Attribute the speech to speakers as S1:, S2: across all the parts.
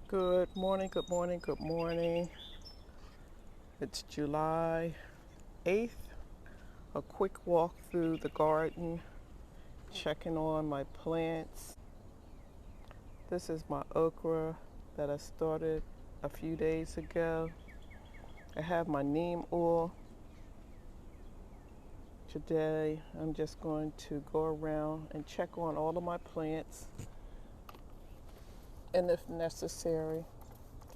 S1: Good morning, good morning, good morning. It's July 8th. A quick walk through the garden, checking on my plants. This is my okra that I started a few days ago. I have my neem oil. Today, I'm just going to go around and check on all of my plants, and if necessary,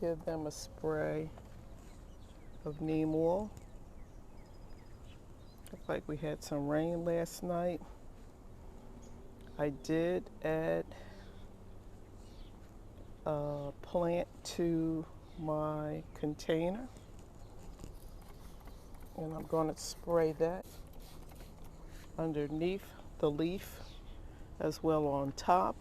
S1: give them a spray of neem oil. Looks like we had some rain last night. I did add a plant to my container, and I'm going to spray that underneath the leaf as well on top.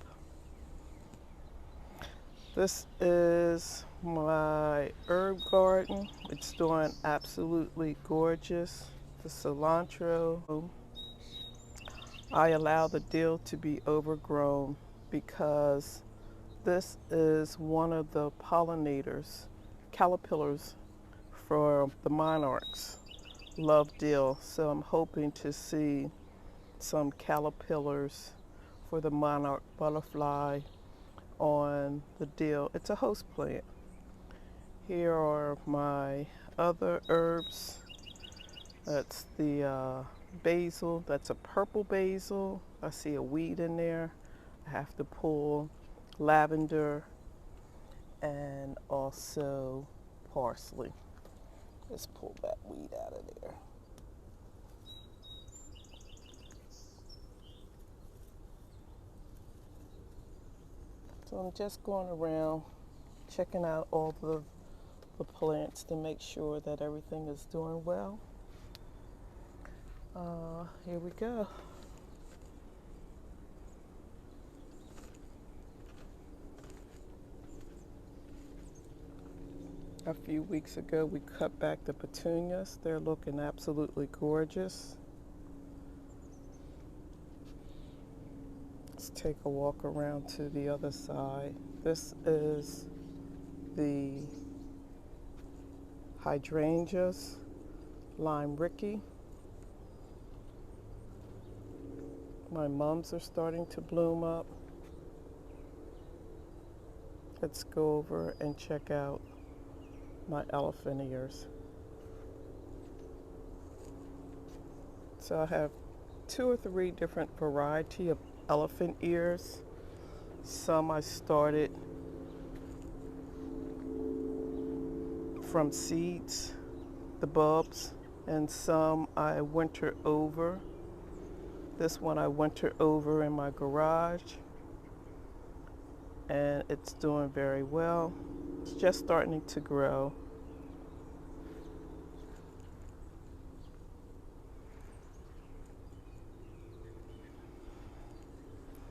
S1: This is my herb garden. It's doing absolutely gorgeous. The cilantro, I allow the dill to be overgrown because this is one of the pollinators, caterpillars for the monarchs. Love dill, so I'm hoping to see some caterpillars for the monarch butterfly on the dill. It's a host plant. Here are my other herbs. That's the basil. That's a purple basil. I see a weed in there. I have to pull lavender and also parsley. Let's pull that weed out of there. So I'm just going around checking out all the plants to make sure that everything is doing well. Here we go. A few weeks ago, we cut back the petunias. They're looking absolutely gorgeous. Let's take a walk around to the other side. This is the hydrangeas, lime ricky. My mums are starting to bloom up. Let's go over and check out my elephant ears. So I have 2 or 3 different variety of elephant ears. Some I started from seeds, the bulbs, and some I winter over. This one I winter over in my garage, and it's doing very well. It's just starting to grow.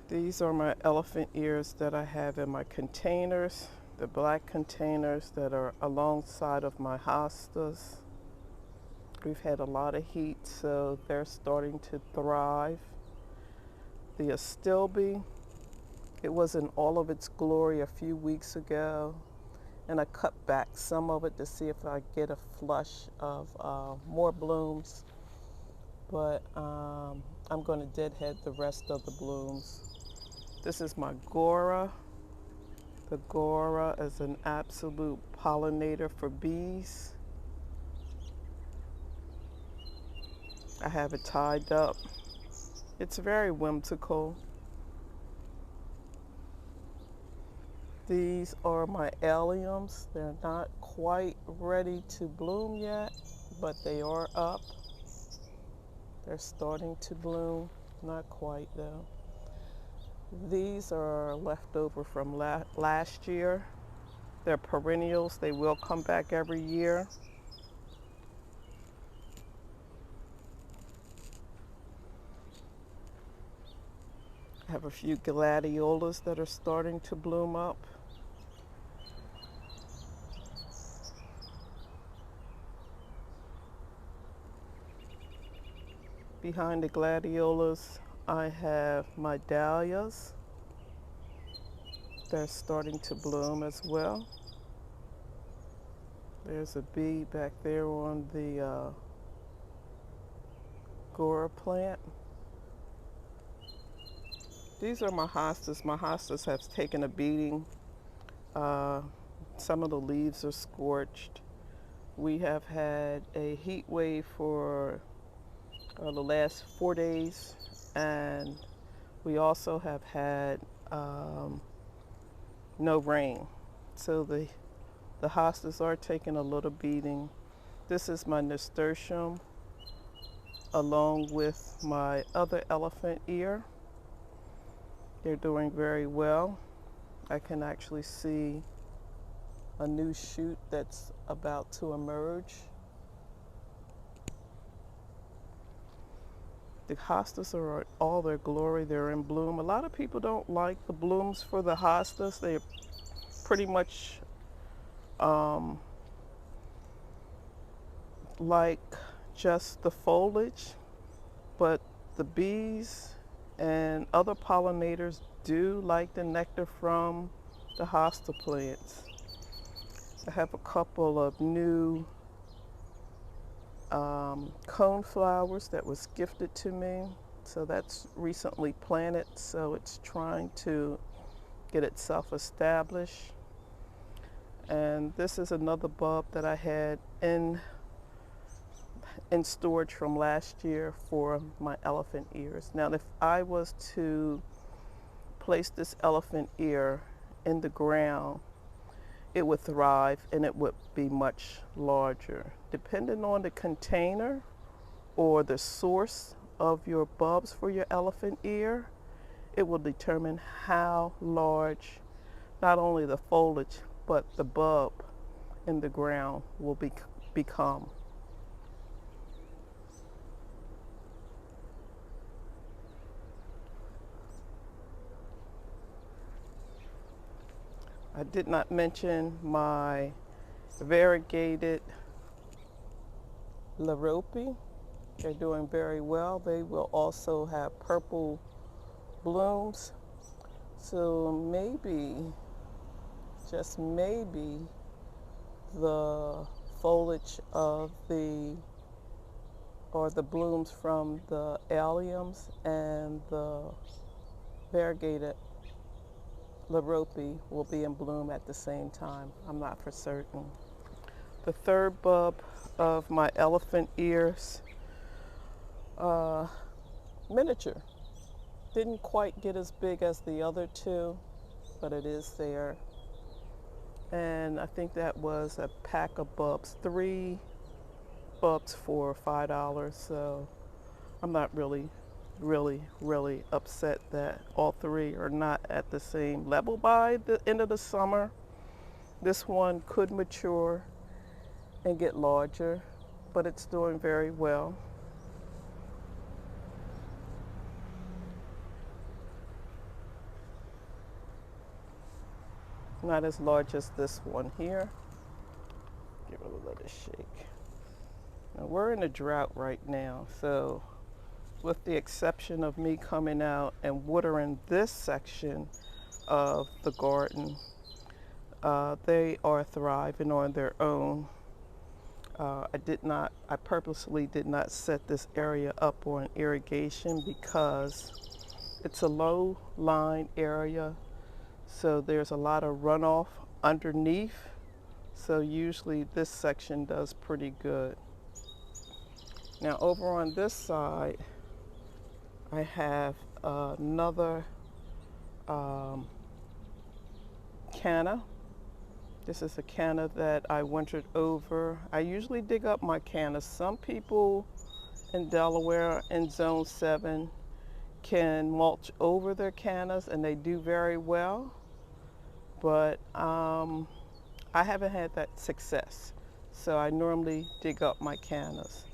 S1: These are my elephant ears that I have in my containers, the black containers that are alongside of my hostas. We've had a lot of heat, so they're starting to thrive. The astilbe, it was in all of its glory a few weeks ago, and I cut back some of it to see if I get a flush of more blooms, but I'm going to deadhead the rest of the blooms. This is my gora. The gora is an absolute pollinator for bees. I have it tied up. It's very whimsical. These are my alliums. They're not quite ready to bloom yet, but they are up. They're starting to bloom. Not quite though. These are left over from last year. They're perennials. They will come back every year. I have a few gladiolas that are starting to bloom up. Behind the gladiolas, I have my dahlias. that's starting to bloom as well. There's a bee back there on the Gora plant. These are my hostas. My hostas have taken a beating. Some of the leaves are scorched. We have had a heat wave for the last 4 days, and we also have had no rain. So the hostas are taking a little beating. This is my nasturtium along with my other elephant ear. They're doing very well. I can actually see a new shoot that's about to emerge. The hostas are all their glory. They're in bloom. A lot of people don't like the blooms for the hostas. They're pretty much like just the foliage, but the bees and other pollinators do like the nectar from the hosta plants. I have a couple of new cone flowers that was gifted to me. So that's recently planted, so it's trying to get itself established. And this is another bulb that I had in storage from last year for my elephant ears. Now, if I was to place this elephant ear in the ground, it would thrive and it would be much larger. Depending on the container or the source of your bulbs for your elephant ear, it will determine how large not only the foliage but the bulb in the ground will become. I did not mention my variegated Lorope. They're doing very well. They will also have purple blooms. So maybe, just maybe, the foliage of the blooms from the alliums and the variegated Lorope will be in bloom at the same time. I'm not for certain. The third bulb of my elephant ears, miniature. Didn't quite get as big as the other two, but it is there. And I think that was a pack of bulbs, 3 bulbs for $5. So I'm not really upset that all 3 are not at the same level by the end of the summer. This one could mature and get larger, but it's doing very well. Not as large as this one here. Give it a little shake. Now we're in a drought right now, so with the exception of me coming out and watering this section of the garden, they are thriving on their own. I purposely did not set this area up on irrigation because it's a low-lying area, so there's a lot of runoff underneath. So usually this section does pretty good. Now over on this side, I have another canna. This is a canna that I wintered over. I usually dig up my cannas. Some people in Delaware in Zone 7 can mulch over their cannas and they do very well, but I haven't had that success. So I normally dig up my cannas.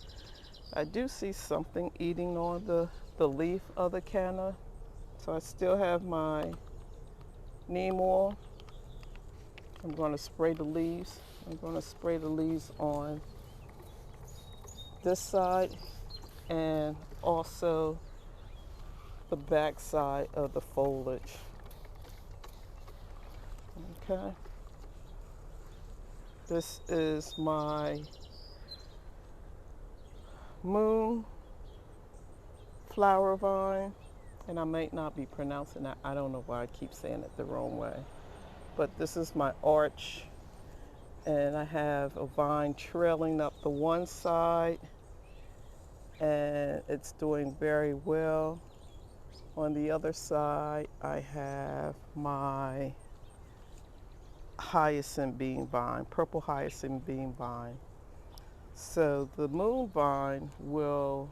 S1: I do see something eating on the leaf of the canna. So I still have my neem oil. I'm going to spray the leaves. I'm going to spray the leaves on this side and also the back side of the foliage. Okay. This is my moon flower vine, and I may not be pronouncing that. I don't know why I keep saying it the wrong way. But this is my arch, and I have a vine trailing up the one side, and it's doing very well. On the other side, I have my hyacinth bean vine, purple hyacinth bean vine. So the moon vine will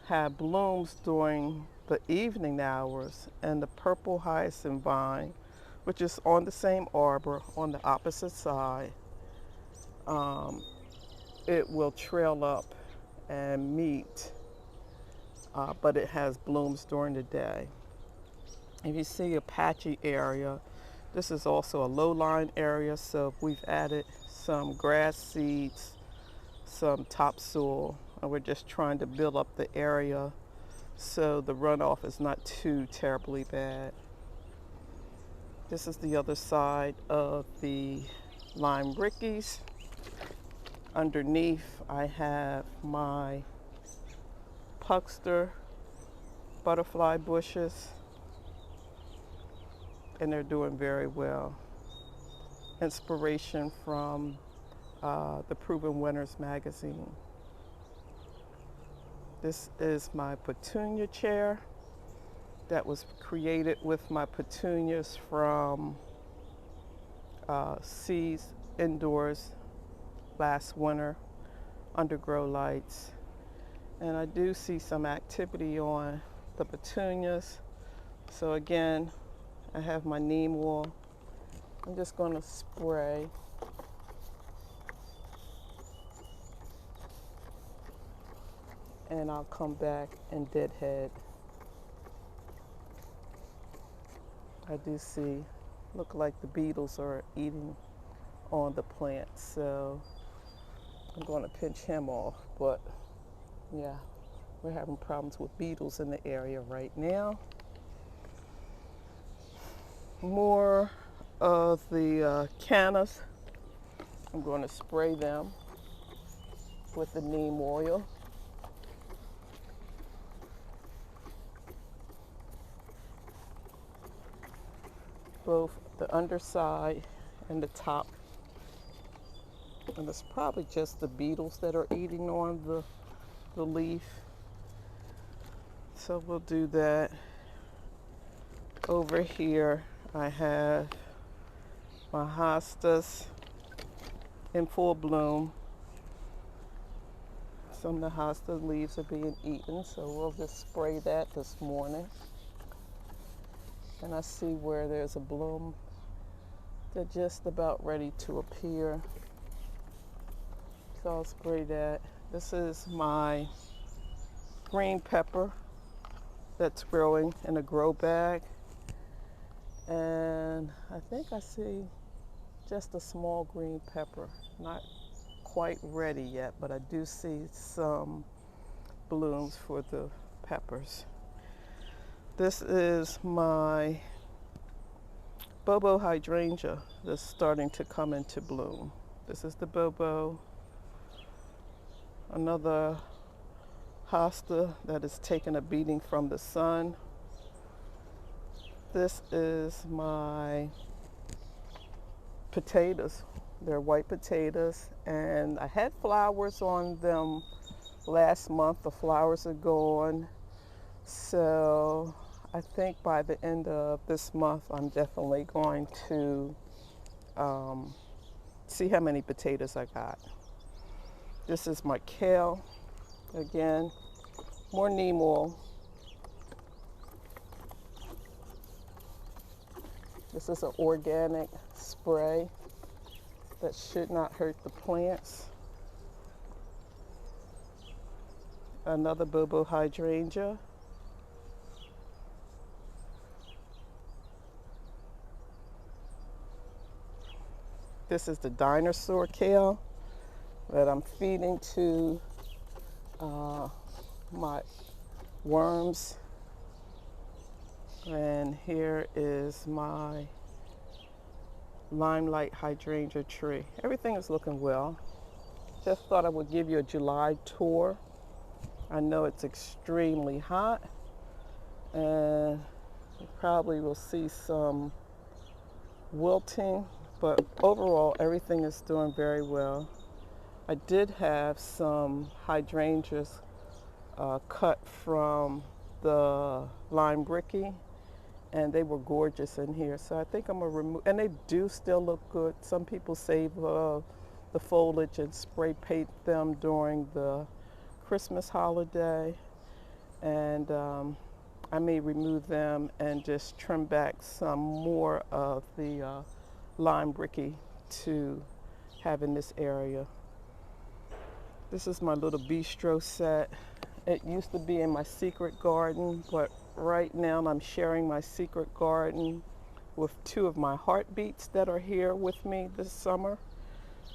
S1: have blooms during the evening hours, and the purple hyacinth vine, which is on the same arbor on the opposite side, it will trail up and meet, but it has blooms during the day. If you see a patchy area, this is also a low-lying area, so we've added some grass seeds, some topsoil, and we're just trying to build up the area so the runoff is not too terribly bad. This is the other side of the lime rickeys. Underneath, I have my puckster butterfly bushes, and they're doing very well. Inspiration from the Proven Winners magazine. This is my petunia chair that was created with my petunias from seeds indoors last winter under grow lights. And I do see some activity on the petunias. So again, I have my neem oil. I'm just going to spray. And I'll come back and deadhead. I do see, look like the beetles are eating on the plant, so I'm going to pinch him off. But yeah, we're having problems with beetles in the area right now. More of the cannas. I'm going to spray them with the neem oil. Both the underside and the top. And it's probably just the beetles that are eating on the leaf. So we'll do that. Over here, I have my hostas in full bloom. Some of the hosta leaves are being eaten, so we'll just spray that this morning. And I see where there's a bloom. They're just about ready to appear. So I'll spray that. This is my green pepper that's growing in a grow bag. And I think I see just a small green pepper. Not quite ready yet, but I do see some blooms for the peppers. This is my Bobo hydrangea that's starting to come into bloom. This is the Bobo. Another hosta that is taking a beating from the sun. This is my potatoes. They're white potatoes, and I had flowers on them last month. The flowers are gone. So I think by the end of this month, I'm definitely going to see how many potatoes I got. This is my kale. Again, more neem oil. This is an organic spray that should not hurt the plants. Another Bobo hydrangea. This is the dinosaur kale that I'm feeding to my worms. And here is my limelight hydrangea tree. Everything is looking well. Just thought I would give you a July tour. I know it's extremely hot, and you probably will see some wilting, but overall everything is doing very well. I did have some hydrangeas cut from the lime bricky, and they were gorgeous in here. So I think I'm gonna remove, and they do still look good. Some people save the foliage and spray paint them during the Christmas holiday, and I may remove them and just trim back some more of the lime bricky to have in this area. This is my little bistro set. It used to be in my secret garden, but right now I'm sharing my secret garden with two of my heartbeats that are here with me this summer.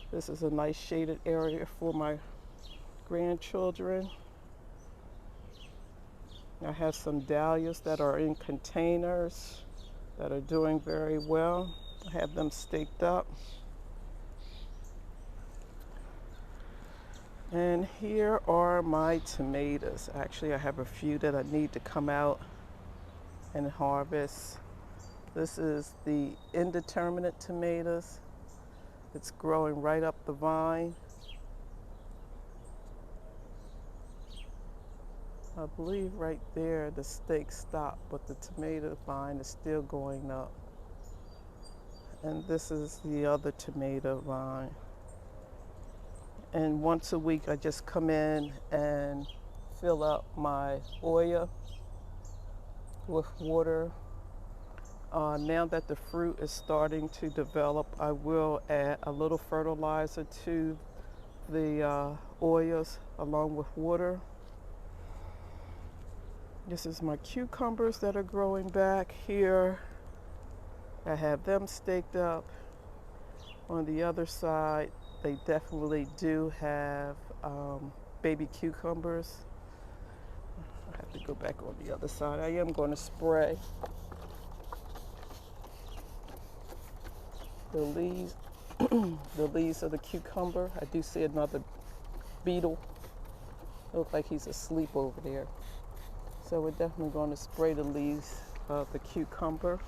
S1: This is a nice shaded area for my grandchildren. I have some dahlias that are in containers that are doing very well. I have them staked up. And here are my tomatoes. Actually, I have a few that I need to come out and harvest. This is the indeterminate tomatoes. It's growing right up the vine. I believe right there the stake stopped, but the tomato vine is still going up. And this is the other tomato vine. And once a week I just come in and fill up my Oya with water. Now that the fruit is starting to develop, I will add a little fertilizer to the Oyas along with water. This is my cucumbers that are growing back here. I have them staked up. On the other side, they definitely do have baby cucumbers. I have to go back on the other side. I am going to spray the leaves, the leaves of the cucumber. I do see another beetle. Looks like he's asleep over there. So we're definitely going to spray the leaves of the cucumber.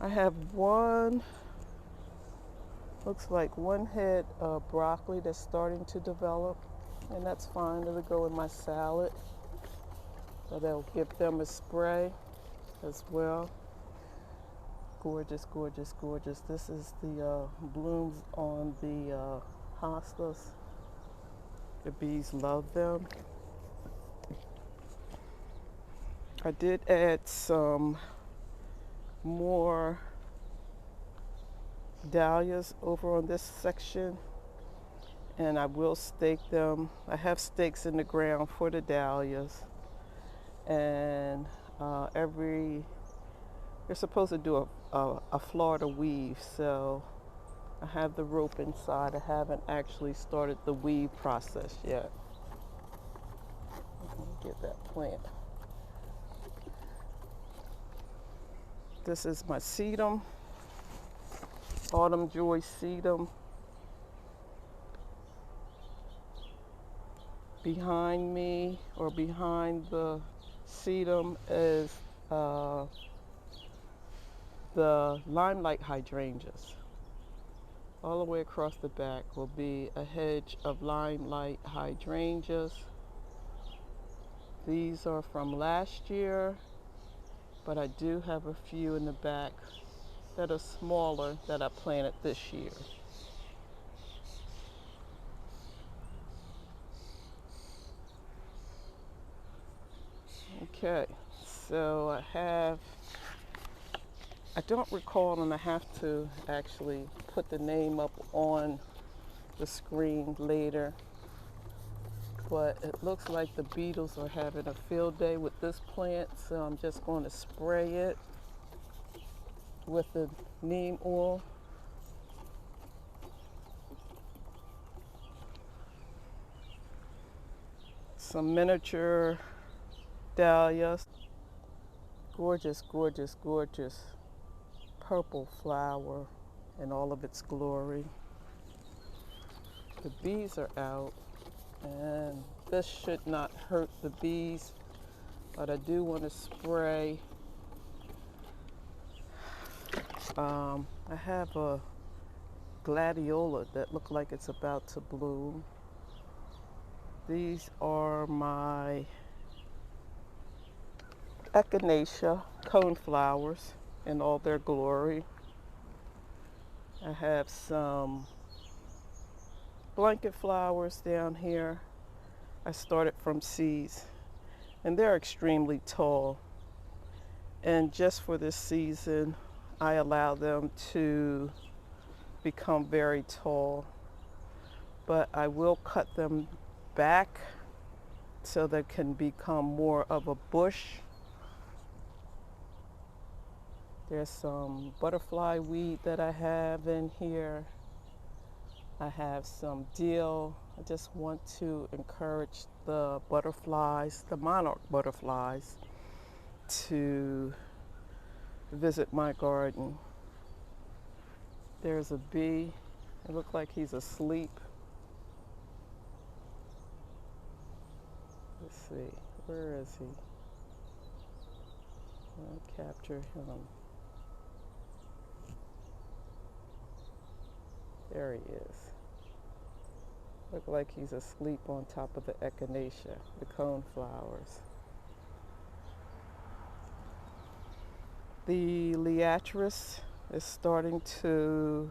S1: I have looks like one head of broccoli that's starting to develop, and that's fine. It'll go in my salad. So they'll give them a spray as well. Gorgeous, gorgeous, gorgeous. This is the blooms on the hostas. The bees love them. I did add some more dahlias over on this section, and I will stake them. I have stakes in the ground for the dahlias, and you're supposed to do a Florida weave, so I have the rope inside. I haven't actually started the weave process yet. Let me get that plant. This is my sedum, Autumn Joy sedum. Behind me, or behind the sedum, is the limelight hydrangeas. All the way across the back will be a hedge of limelight hydrangeas. These are from last year, but I do have a few in the back that are smaller that I planted this year. Okay, so I don't recall, and I have to actually put the name up on the screen later, but it looks like the beetles are having a field day with this plant, so I'm just going to spray it with the neem oil. Some miniature dahlias. Gorgeous, gorgeous, gorgeous purple flower in all of its glory. The bees are out, and this should not hurt the bees, but I do want to spray. I have a gladiola that look like it's about to bloom. These are my echinacea coneflowers in all their glory. I have some blanket flowers down here. I started from seeds, and they're extremely tall. And just for this season, I allow them to become very tall. But I will cut them back so they can become more of a bush. There's some butterfly weed that I have in here. I have some dill. I just want to encourage the butterflies, the monarch butterflies, to visit my garden. There's a bee. It looks like he's asleep. Let's see, where is he? I'll capture him. There he is. Look like he's asleep on top of the echinacea, the coneflowers. The liatris is starting to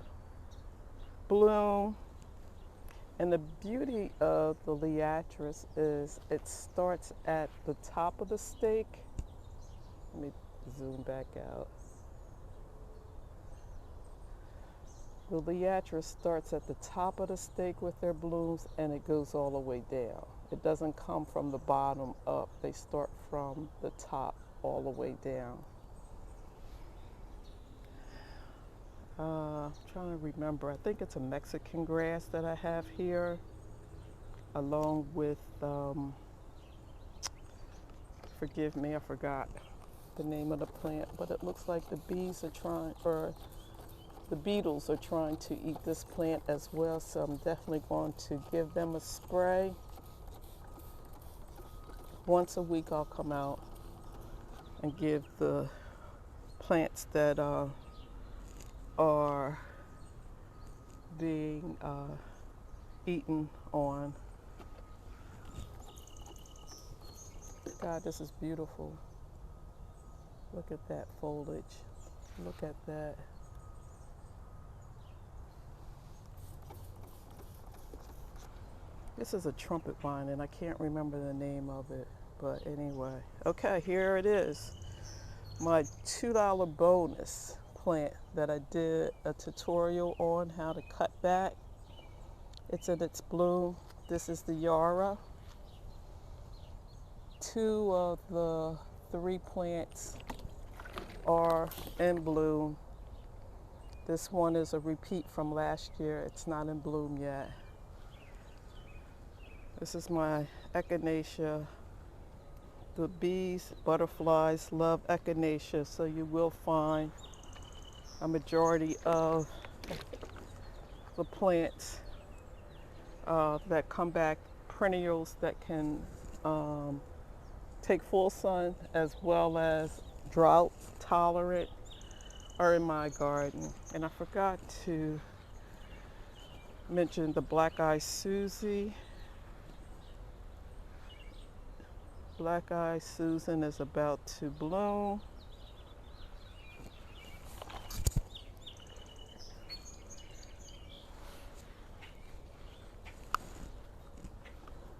S1: bloom. And the beauty of the liatris is it starts at the top of the stake. Let me zoom back out. The liatris starts at the top of the stake with their blooms, and it goes all the way down. It doesn't come from the bottom up. They start from the top all the way down. I'm trying to remember. I think it's a Mexican grass that I have here, along with, forgive me, I forgot the name of the plant, but it looks like the bees are trying, or the beetles are trying to eat this plant as well, so I'm definitely going to give them a spray. Once a week I'll come out and give the plants that are being eaten on. God, this is beautiful. Look at that foliage. Look at that. This is a trumpet vine, and I can't remember the name of it, but anyway. Okay, here it is. My $2 bonus plant that I did a tutorial on how to cut back. It's in its bloom. This is the Yara. 2 of the 3 plants are in bloom. This one is a repeat from last year. It's not in bloom yet. This is my echinacea. The bees, butterflies love echinacea, so you will find a majority of the plants that come back, perennials that can take full sun as well as drought tolerant, are in my garden. And I forgot to mention the black-eyed Susie. Black-eyed Susan is about to bloom.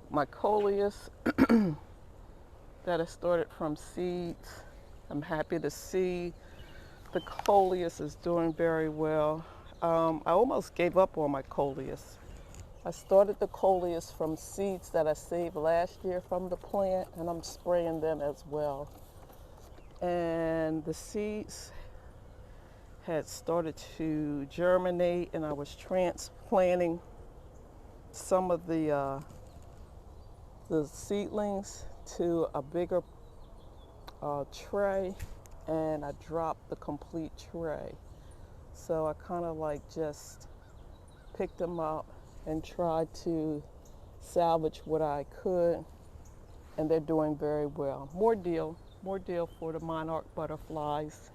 S1: My coleus that I started from seeds, I'm happy to see the coleus is doing very well. I almost gave up on my coleus. I started the coleus from seeds that I saved last year from the plant, and I'm spraying them as well. And the seeds had started to germinate, and I was transplanting some of the seedlings to a bigger tray, and I dropped the complete tray. So I kind of like just picked them up and tried to salvage what I could, and they're doing very well. More deal for the monarch butterflies.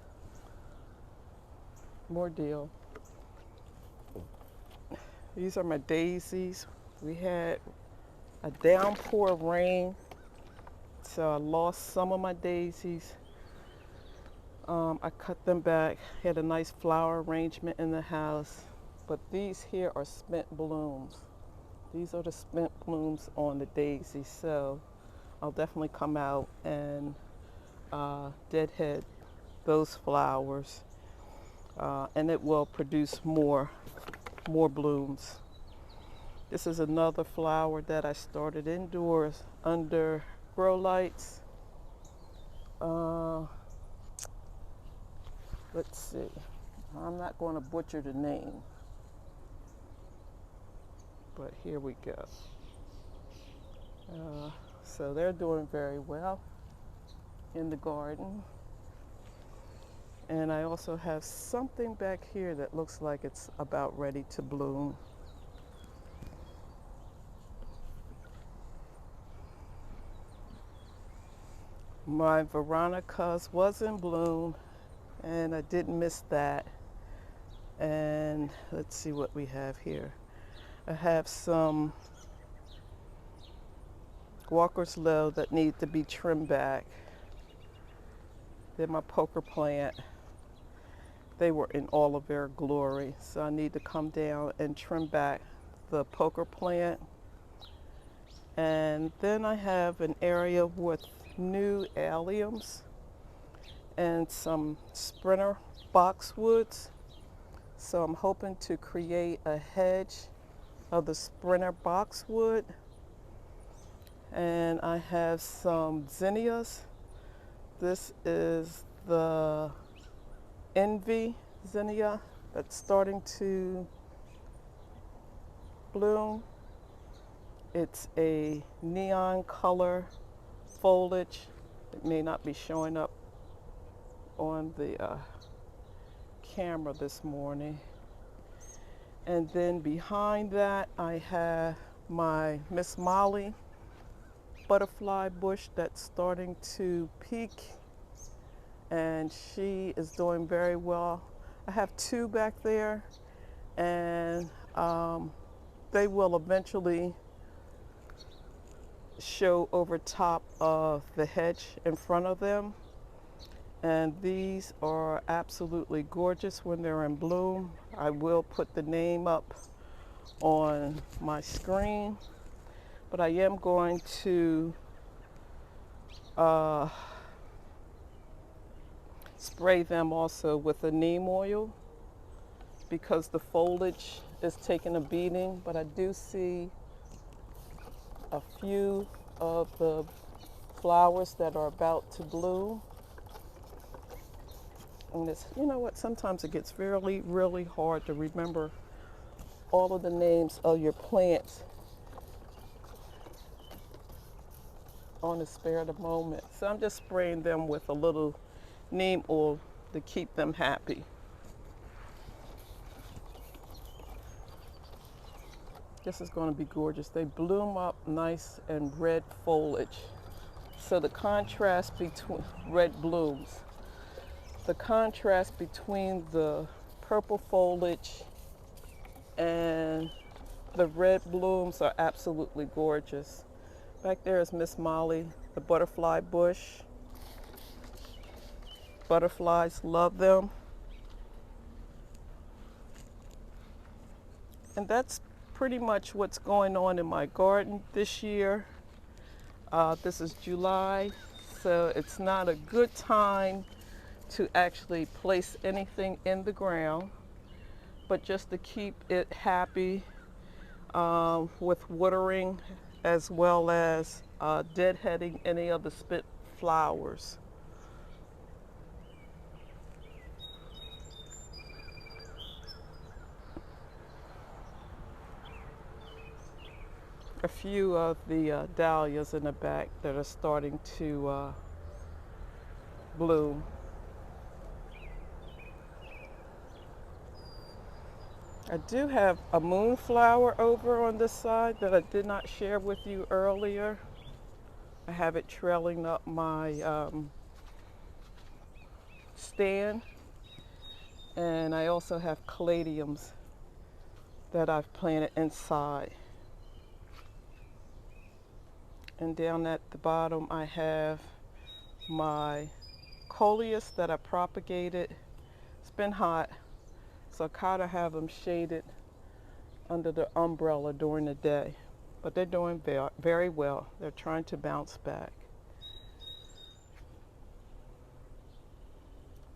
S1: More deal. These are my daisies. We had a downpour of rain, so I lost some of my daisies. I cut them back, had a nice flower arrangement in the house, but these here are spent blooms. These are the spent blooms on the daisy, so I'll definitely come out and deadhead those flowers, and it will produce more blooms. This is another flower that I started indoors under grow lights. Let's see, I'm not going to butcher the name, but here we go. So they're doing very well in the garden. And I also have something back here that looks like it's about ready to bloom. My Veronicas was in bloom, and I didn't miss that. And let's see what we have here. I have some Walker's Low that need to be trimmed back. They're my poker plant. They were in all of their glory, so I need to come down and trim back the poker plant. And then I have an area with new alliums and some sprinter boxwoods. So I'm hoping to create a hedge of the sprinter boxwood. And I have some zinnias. This is the Envy zinnia that's starting to bloom. It's a neon color foliage. It may not be showing up on the camera this morning. And then behind that I have my Miss Molly butterfly bush that's starting to peak, and she is doing very well. I have two back there, and they will eventually show over top of the hedge in front of them. And these are absolutely gorgeous when they're in bloom. I will put the name up on my screen, but I am going to spray them also with the neem oil because the foliage is taking a beating. But I do see a few of the flowers that are about to bloom. And it's, you know what, sometimes it gets really, really hard to remember all of the names of your plants on the spare of the moment. So I'm just spraying them with a little neem oil to keep them happy. This is going to be gorgeous. They bloom up nice and red foliage. So the contrast between red blooms. The contrast between the purple foliage and the red blooms are absolutely gorgeous. Back there is Miss Molly, the butterfly bush. Butterflies love them. And that's pretty much what's going on in my garden this year. This is July, so it's not a good time to actually place anything in the ground, but just to keep it happy with watering, as well as deadheading any of the spent flowers. A few of the dahlias in the back that are starting to bloom. I do have a moonflower over on this side that I did not share with you earlier. I have it trailing up my stand, and I also have caladiums that I've planted inside. And down at the bottom I have my coleus that I propagated. It's been hot, so I kind of have them shaded under the umbrella during the day, but they're doing very well. They're trying to bounce back.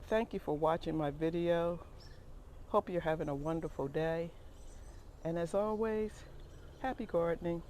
S1: Thank you for watching my video. Hope you're having a wonderful day. And as always, happy gardening.